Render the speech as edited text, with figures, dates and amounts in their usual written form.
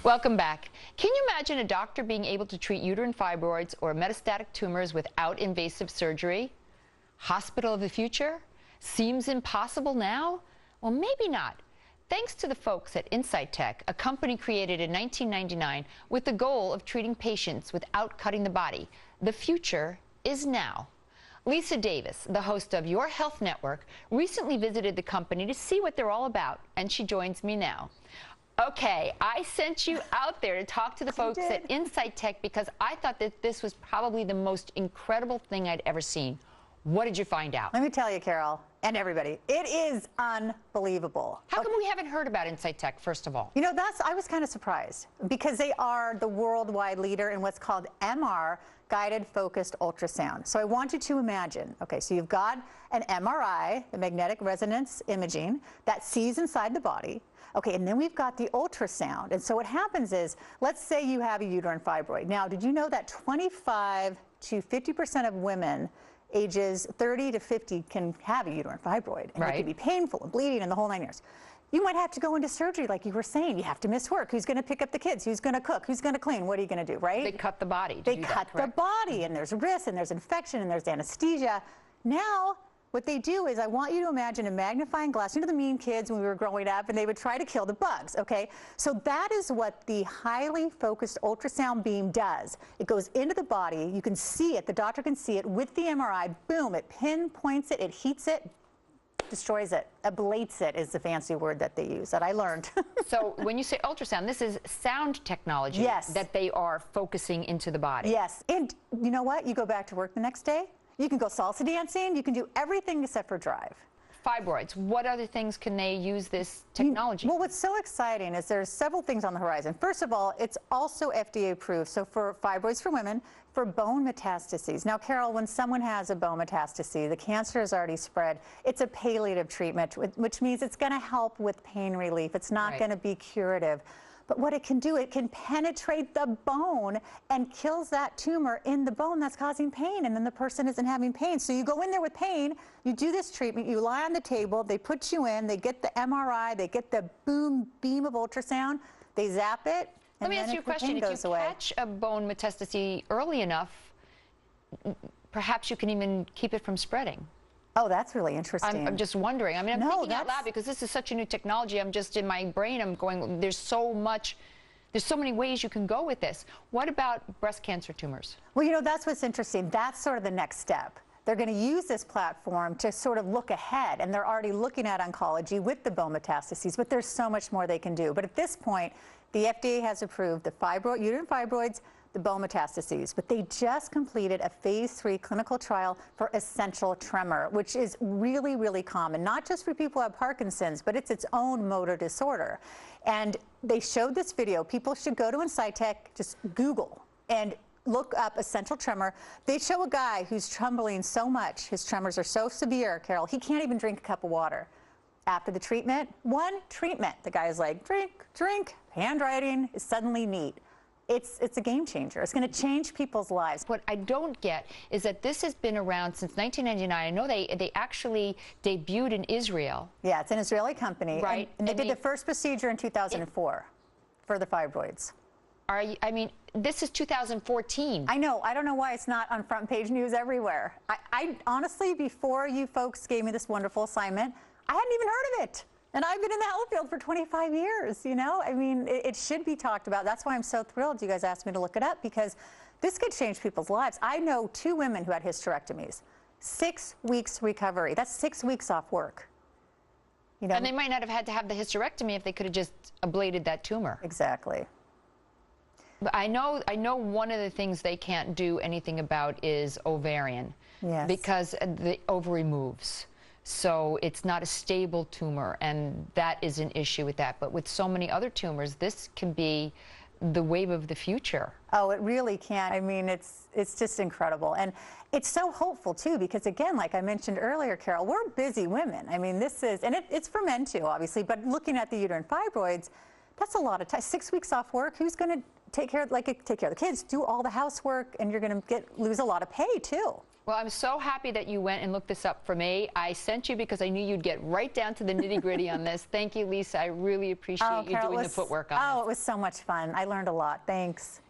Welcome back. Can you imagine a doctor being able to treat uterine fibroids or metastatic tumors without invasive surgery? Hospital of the future? Seems impossible now? Well, maybe not. Thanks to the folks at Insightec, a company created in 1999 with the goal of treating patients without cutting the body. The future is now. Lisa Davis, the host of Your Health Network, recently visited the company to see what they're all about, and she joins me now. Okay, I sent you out there to talk to the folks at Insightec because I thought that this was probably the most incredible thing I'd ever seen. What did you find out? Let me tell you, Carol, and everybody, it is unbelievable. How come we haven't heard about Insightec, first of all? You know, I was kind of surprised because they are the worldwide leader in what's called MR, guided focused ultrasound. So I want you to imagine, okay, so you've got an MRI, the magnetic resonance imaging, that sees inside the body. Okay, and then we've got the ultrasound. And so what happens is, let's say you have a uterine fibroid. Now, did you know that 25 to 50% of women ages 30 to 50 can have a uterine fibroid? And it can be painful and bleeding and the whole 9 years. You might have to go into surgery, like you were saying. You have to miss work. Who's going to pick up the kids? Who's going to cook? Who's going to clean? What are you going to do, right? They cut the body. They cut the body, and there's risk, and there's infection, and there's anesthesia. Now, what they do is, I want you to imagine a magnifying glass. You know the mean kids when we were growing up, and they would try to kill the bugs, okay? So that is what the highly focused ultrasound beam does. It goes into the body. You can see it. The doctor can see it with the MRI. Boom, it pinpoints it. It heats it, destroys it. Ablates it is the fancy word that they use that I learned. So when you say ultrasound, this is sound technology that they are focusing into the body. Yes, and you know what? You go back to work the next day. You can go salsa dancing. You can do everything except for drive. Fibroids, what other things can they use this technology? Well, what's so exciting is there's several things on the horizon. First of all, it's also FDA approved. So for fibroids for women, for bone metastases. Now, Carol, when someone has a bone metastasis, the cancer has already spread. It's a palliative treatment, which means it's going to help with pain relief. It's not going to be curative. But what it can do, it can penetrate the bone and kills that tumor in the bone that's causing pain, and then the person isn't having pain. So you go in there with pain, you do this treatment, you lie on the table, they put you in, they get the MRI, they get the beam of ultrasound, they zap it, and Let me ask you a question. If you catch a bone metastasis early enough, perhaps you can even keep it from spreading. Oh, that's really interesting. I'm just wondering. I mean, I'm thinking out loud because this is such a new technology. I'm just in my brain, I'm going, there's so many ways you can go with this. What about breast cancer tumors? Well, you know, that's what's interesting. That's sort of the next step. They're going to use this platform to sort of look ahead, and they're already looking at oncology with the bone metastases, but there's so much more they can do. But at this point, the FDA has approved the uterine fibroids, the bone metastases, but they just completed a phase 3 clinical trial for essential tremor, which is really, really common, not just for people who have Parkinson's, but it's its own motor disorder. And they showed this video. People should go to Insightec, just Google, and look up essential tremor. They show a guy who's trembling so much, his tremors are so severe, Carol, he can't even drink a cup of water. After the treatment, one treatment, the guy is like, drink, drink, handwriting is suddenly neat. It's a game changer. It's going to change people's lives. What I don't get is that this has been around since 1999. I know they actually debuted in Israel. Yeah, it's an Israeli company. Right. And they did the first procedure in 2004 for the fibroids. I mean, this is 2014. I know. I don't know why it's not on front page news everywhere. I honestly, before you folks gave me this wonderful assignment, I hadn't even heard of it. And I've been in the health field for 25 years, you know? I mean, it should be talked about. That's why I'm so thrilled you guys asked me to look it up, because this could change people's lives. I know 2 women who had hysterectomies. 6 weeks recovery. That's 6 weeks off work. You know? And they might not have had to have the hysterectomy if they could have just ablated that tumor. Exactly. But I know one of the things they can't do anything about is ovarian. Yes. Because the ovary moves. So it's not a stable tumor, and that is an issue with that. But with so many other tumors, this can be the wave of the future. Oh, it really can. I mean, it's just incredible. And it's so hopeful, too, because, again, like I mentioned earlier, Carol, we're busy women. I mean, this is, and it's for men, too, obviously, but looking at the uterine fibroids, that's a lot of time. 6 weeks off work, who's going to take care of the kids, do all the housework, and you're going to lose a lot of pay, too. Well, I'm so happy that you went and looked this up for me. I sent you because I knew you'd get right down to the nitty-gritty on this. Thank you, Lisa. I really appreciate you Carol, doing the footwork on it. Oh, it was so much fun. I learned a lot. Thanks.